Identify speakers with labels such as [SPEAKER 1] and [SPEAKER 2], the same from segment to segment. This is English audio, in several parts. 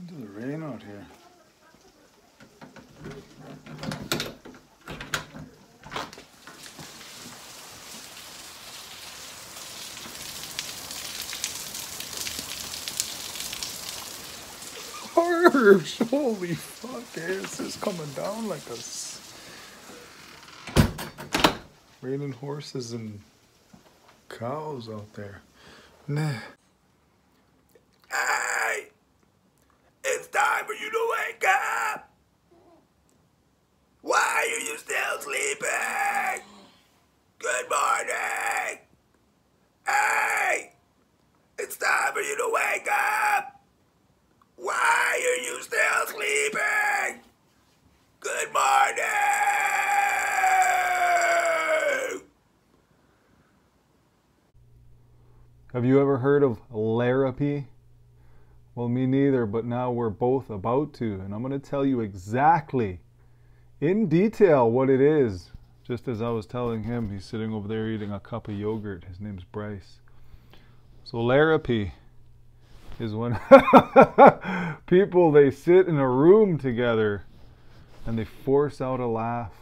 [SPEAKER 1] Listen to the rain out here. Harsh! Holy fuck, this is coming down like a raining horses and cows out there. Nah. Hey! It's time for you to wake up! Why are you still sleeping? Good morning! Hey! It's time for you to wake up! Why are you still sleeping? Good morning! Have you ever heard of therapy? Well, me neither, but now we're both about to, and I'm going to tell you exactly, in detail, what it is. Just as I was telling him, he's sitting over there eating a cup of yogurt. His name's Bryce. So therapy is when people, they sit in a room together and they force out a laugh,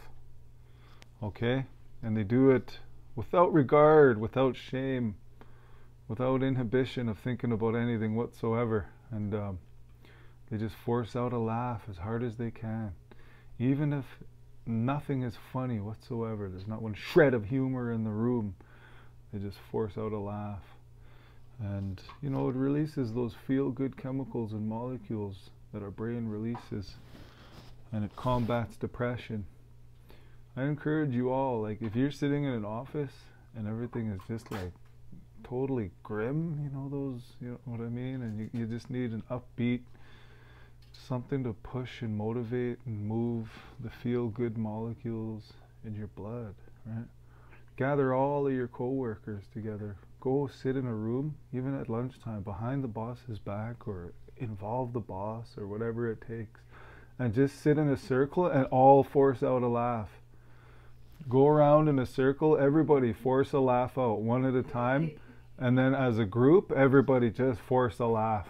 [SPEAKER 1] okay? And they do it without regard, without shame, without inhibition of thinking about anything whatsoever. And they just force out a laugh as hard as they can. Even if nothing is funny whatsoever, there's not one shred of humor in the room, they just force out a laugh. And, you know, it releases those feel-good chemicals and molecules that our brain releases. And it combats depression. I encourage you all, like, if you're sitting in an office and everything is just, like, totally grim, you know, those, you know what I mean? And you just need an upbeat, something to push and motivate and move the feel-good molecules in your blood, right? Gather all of your co-workers together. Go sit in a room, even at lunchtime, behind the boss's back, or involve the boss, or whatever it takes. And just sit in a circle and all force out a laugh. Go around in a circle, everybody force a laugh out, one at a time. And then as a group, everybody just force a laugh.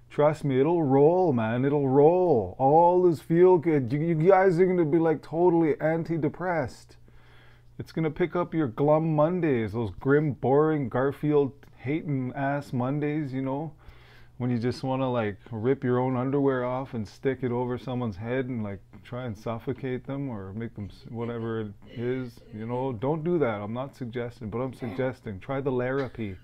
[SPEAKER 1] Trust me, it'll roll, man. It'll roll. All is feel good. You guys are going to be like totally anti-depressed. It's going to pick up your glum Mondays, those grim, boring, Garfield hating ass Mondays, you know, when you just want to like rip your own underwear off and stick it over someone's head and like try and suffocate them or make them whatever it is, you know. Don't do that. I'm not suggesting, but I'm suggesting try the therapy.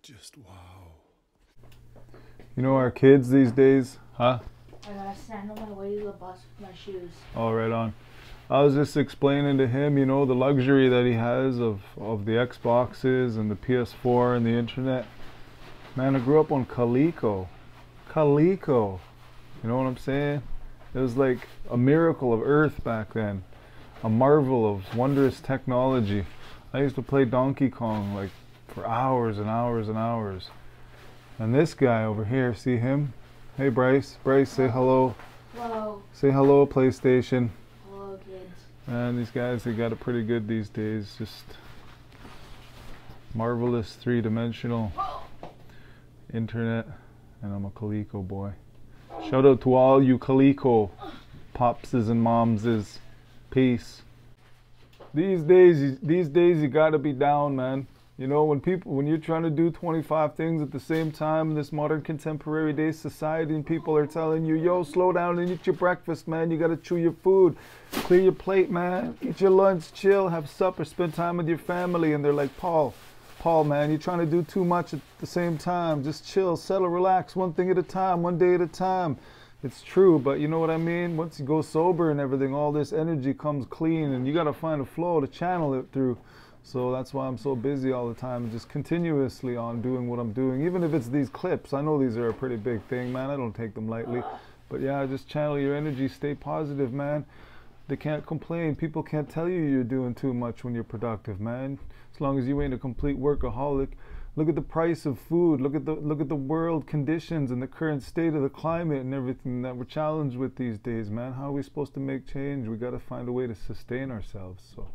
[SPEAKER 1] Just wow. You know our kids these days, huh?
[SPEAKER 2] I gotta stand on my way to the bus with my shoes.
[SPEAKER 1] Oh, right on. I was just explaining to him, you know, the luxury that he has of the Xboxes and the PS4 and the internet. Man, I grew up on Coleco. Coleco. You know what I'm saying? It was like a miracle of Earth back then. A marvel of wondrous technology. I used to play Donkey Kong like for hours and hours and hours. And this guy over here, see him? Hey Bryce, say hello.
[SPEAKER 2] Hello.
[SPEAKER 1] Say hello, PlayStation.
[SPEAKER 2] Hello, kids.
[SPEAKER 1] And these guys, they got it pretty good these days. Just marvelous three-dimensional internet. And I'm a Coleco boy. Shout out to all you Coleco popses and momses. Peace. These days you gotta be down, man. You know, when you're trying to do 25 things at the same time in this modern contemporary day society, and people are telling you, yo, slow down and eat your breakfast, man. You gotta chew your food, clear your plate, man. Eat your lunch, chill, have supper, spend time with your family. And they're like, Paul, man, you're trying to do too much at the same time. Just chill, settle, relax, one thing at a time, one day at a time. It's true, but you know what I mean? Once you go sober and everything, all this energy comes clean, and you gotta find a flow to channel it through. So that's why I'm so busy all the time, just continuously on doing what I'm doing. Even if it's these clips, I know these are a pretty big thing, man. I don't take them lightly. But yeah, just channel your energy, stay positive, man. They can't complain. People can't tell you you're doing too much when you're productive, man. As long as you ain't a complete workaholic. Look at the price of food. Look at the world conditions and the current state of the climate and everything that we're challenged with these days, man. How are we supposed to make change? We got to find a way to sustain ourselves. So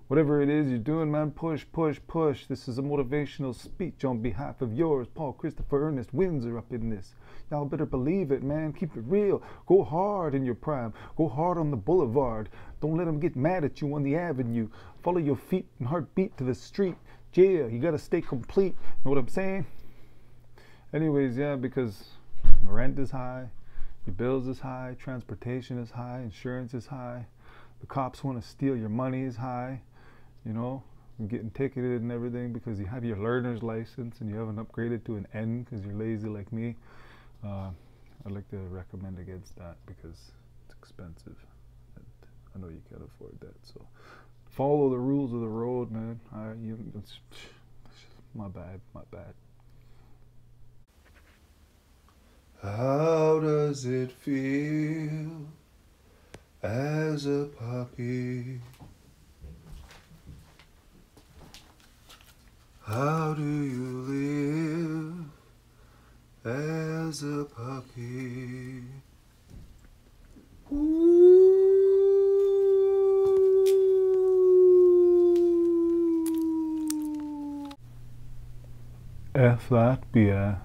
[SPEAKER 1] whatever it is you're doing, man, push, push, push. This is a motivational speech on behalf of yours, Paul Christopher Ernest Windsor, up in this. Y'all better believe it, man. Keep it real. Go hard in your prime. Go hard on the boulevard. Don't let them get mad at you on the avenue. Follow your feet and heartbeat to the street. Yeah, you got to stay complete. Know what I'm saying? Anyways, yeah, because the rent is high, your bills is high, transportation is high, insurance is high, the cops want to steal your money is high, you know, you're getting ticketed and everything because you have your learner's license and you haven't upgraded to an N because you're lazy like me. I'd like to recommend against that because it's expensive and I know you can't afford that. So follow the rules of the road, man. It's my bad. How does it feel as a puppy? How do you live as a puppy? Ooh. F that BS.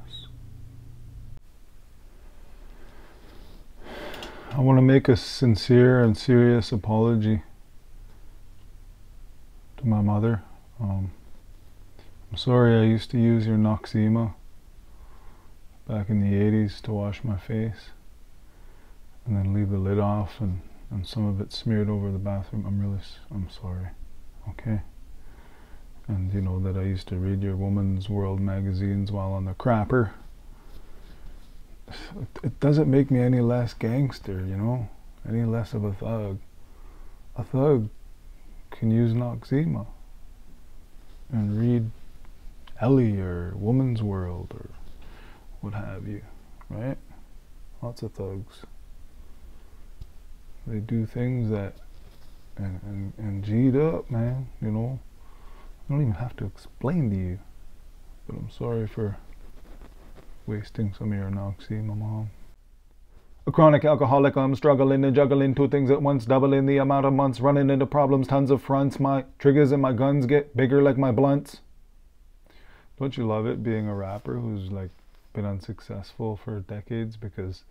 [SPEAKER 1] I want to make a sincere and serious apology to my mother. I'm sorry I used to use your Noxzema back in the 80s to wash my face and then leave the lid off and some of it smeared over the bathroom. I'm sorry, okay? And you know that I used to read your Woman's World magazines while on the crapper. It doesn't make me any less gangster, you know, any less of a thug. A thug can use Noxzema and read Ellie or Woman's World or what have you, right? Lots of thugs. They do things that and G'd up, man, you know. I don't even have to explain to you, but I'm sorry for wasting some of your Noxzema, Mom. A chronic alcoholic, I'm struggling and juggling two things at once, doubling the amount of months, running into problems, tons of fronts. My triggers and my guns get bigger like my blunts. Don't you love it being a rapper who's like been unsuccessful for decades because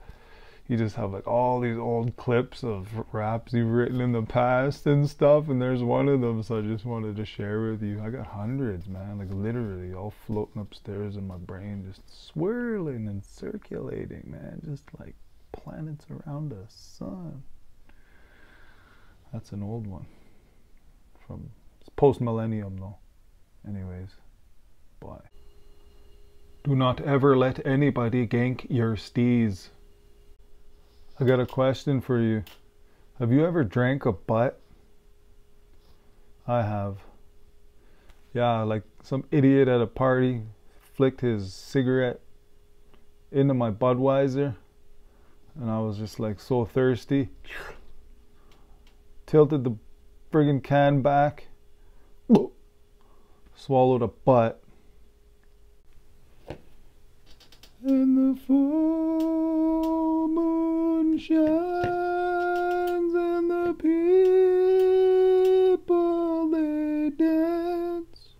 [SPEAKER 1] you just have like all these old clips of raps you've written in the past and stuff, and there's one of them, so I just wanted to share with you. I got hundreds, man, like literally all floating upstairs in my brain, just swirling and circulating, man, just like planets around the sun. That's an old one from post-millennium though. Anyways, bye. Do not ever let anybody gank your steez. I got a question for you. Have you ever drank a butt? I have. Yeah, like some idiot at a party flicked his cigarette into my Budweiser and I was just like so thirsty. Tilted the friggin' can back. Swallowed a butt. And the full moon shines and the people they dance.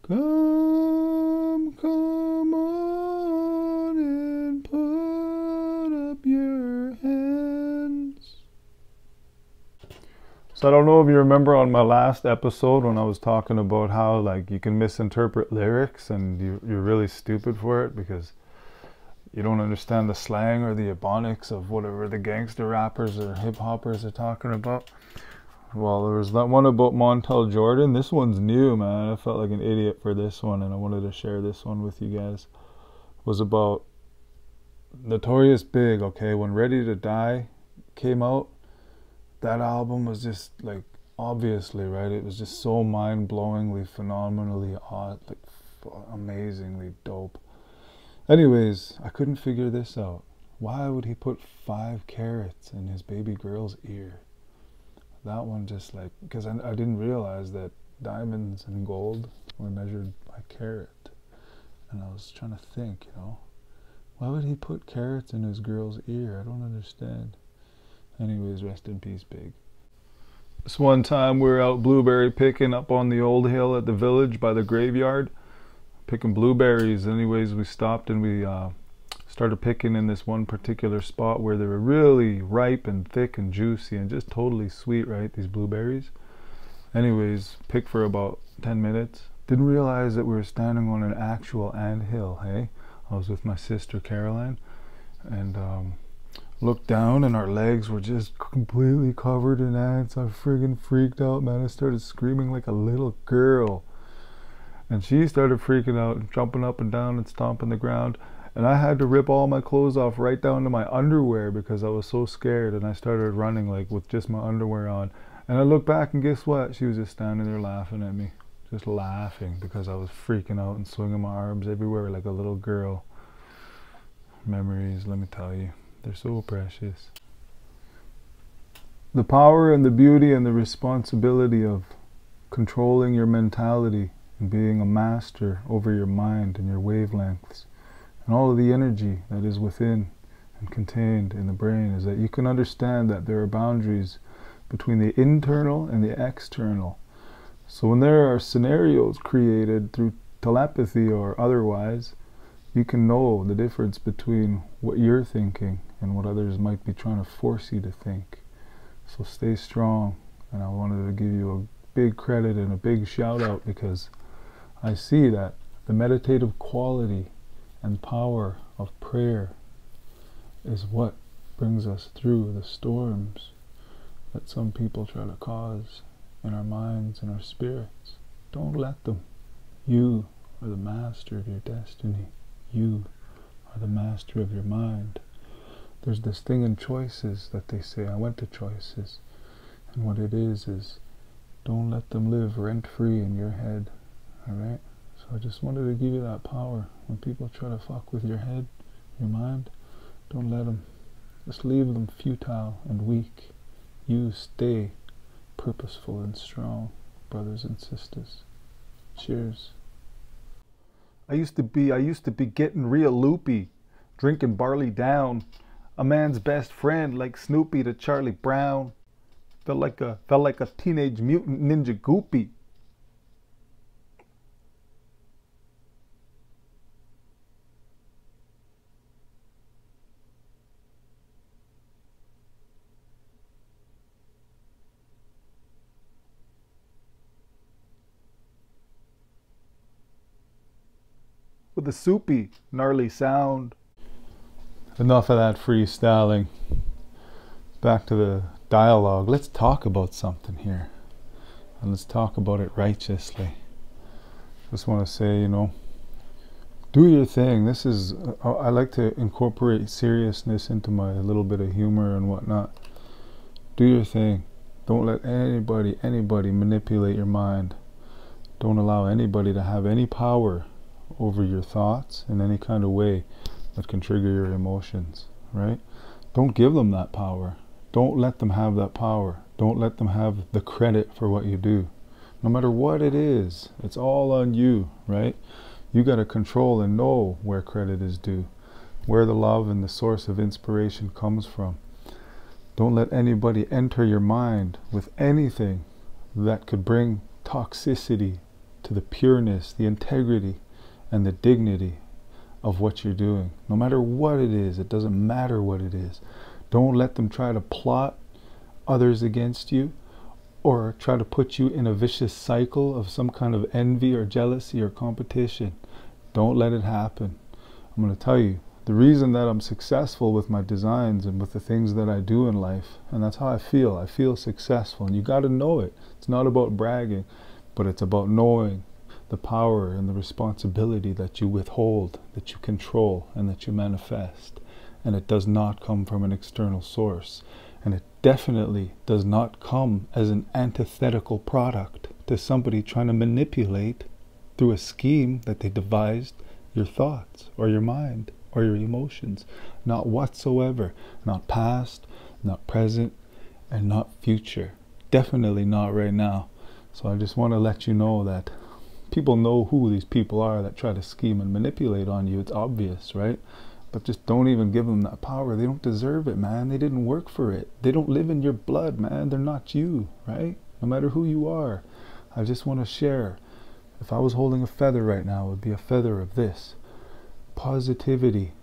[SPEAKER 1] Come on and put up your hands. So I don't know if you remember on my last episode when I was talking about how like you can misinterpret lyrics and you're really stupid for it because you don't understand the slang or the ebonics of whatever the gangster rappers or hip hoppers are talking about. Well, there was that one about Montel Jordan. This one's new, man. I felt like an idiot for this one and I wanted to share this one with you guys. It was about Notorious Big, okay? When Ready to Die came out, that album was just like, obviously, right? It was just so mind-blowingly, phenomenally odd, like amazingly dope. Anyways, I couldn't figure this out. Why would he put 5 carats in his baby girl's ear? That one just like, because I didn't realize that diamonds and gold were measured by carat. And I was trying to think, why would he put carats in his girl's ear? I don't understand. Anyways, rest in peace, Big. This one time we were out blueberry picking up on the old hill at the village by the graveyard, picking blueberries. Anyways, we stopped and we started picking in this one particular spot where they were really ripe and thick and juicy and just totally sweet, right? These blueberries. Anyways, picked for about 10 minutes. Didn't realize that we were standing on an actual anthill, hey? I was with my sister Caroline, and looked down and our legs were just completely covered in ants. I friggin' freaked out, man. I started screaming like a little girl. And she started freaking out and jumping up and down and stomping the ground. And I had to rip all my clothes off right down to my underwear because I was so scared. And I started running like with just my underwear on. And I looked back and guess what? She was just standing there laughing at me. Just laughing because I was freaking out and swinging my arms everywhere like a little girl. Memories, let me tell you. They're so precious. The power and the beauty and the responsibility of controlling your mentality and being a master over your mind and your wavelengths and all of the energy that is within and contained in the brain is that you can understand that there are boundaries between the internal and the external. So when there are scenarios created through telepathy or otherwise, you can know the difference between what you're thinking and what others might be trying to force you to think. So stay strong, and I wanted to give you a big credit and a big shout out because I see that the meditative quality and power of prayer is what brings us through the storms that some people try to cause in our minds and our spirits. Don't let them. You are the master of your destiny. You are the master of your mind. There's this thing in choices that they say. I went to choices. And what it is don't let them live rent-free in your head. Alright? So I just wanted to give you that power. When people try to fuck with your head, your mind, don't let them. Just leave them futile and weak. You stay purposeful and strong, brothers and sisters. Cheers. I used to be getting real loopy, drinking barley down, a man's best friend like Snoopy to Charlie Brown. Felt like a teenage mutant ninja goopy. With a soupy, gnarly sound. Enough of that freestyling. Back to the dialogue. Let's talk about something here. And let's talk about it righteously. Just want to say, do your thing. This is, I like to incorporate seriousness into my little bit of humor and whatnot. Do your thing. Don't let anybody manipulate your mind. Don't allow anybody to have any power over your thoughts in any kind of way that can trigger your emotions, right? Don't give them that power. Don't let them have that power. Don't let them have the credit for what you do. No matter what it is, it's all on you, right? You got to control and know where credit is due, where the love and the source of inspiration comes from. Don't let anybody enter your mind with anything that could bring toxicity to the pureness, the integrity, and the dignity of what you're doing. No matter what it is, it doesn't matter what it is. Don't let them try to plot others against you or try to put you in a vicious cycle of some kind of envy or jealousy or competition. Don't let it happen. I'm going to tell you, the reason that I'm successful with my designs and with the things that I do in life, and that's how I feel successful, and you got to know it. It's not about bragging, but it's about knowing the power and the responsibility that you withhold, that you control, and that you manifest. And it does not come from an external source. And it definitely does not come as an antithetical product to somebody trying to manipulate through a scheme that they devised your thoughts or your mind or your emotions. Not whatsoever. Not past, not present, and not future. Definitely not right now. So I just want to let you know that people know who these people are that try to scheme and manipulate on you. It's obvious, right? But just don't even give them that power. They don't deserve it, man. They didn't work for it. They don't live in your blood, man. They're not you, right? No matter who you are. I just want to share. If I was holding a feather right now, it would be a feather of this: positivity,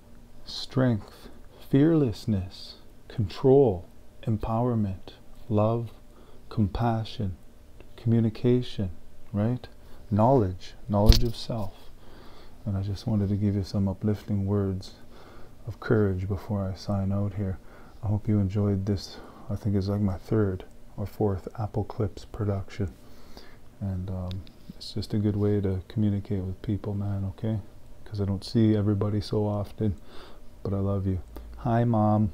[SPEAKER 1] strength, fearlessness, control, empowerment, love, compassion, communication, right? Knowledge of self. And I just wanted to give you some uplifting words of courage before I sign out here. I hope you enjoyed this. I think it's like my 3rd or 4th Apple Clips production. And it's just a good way to communicate with people, man, okay? Because I don't see everybody so often. But I love you. Hi, Mom.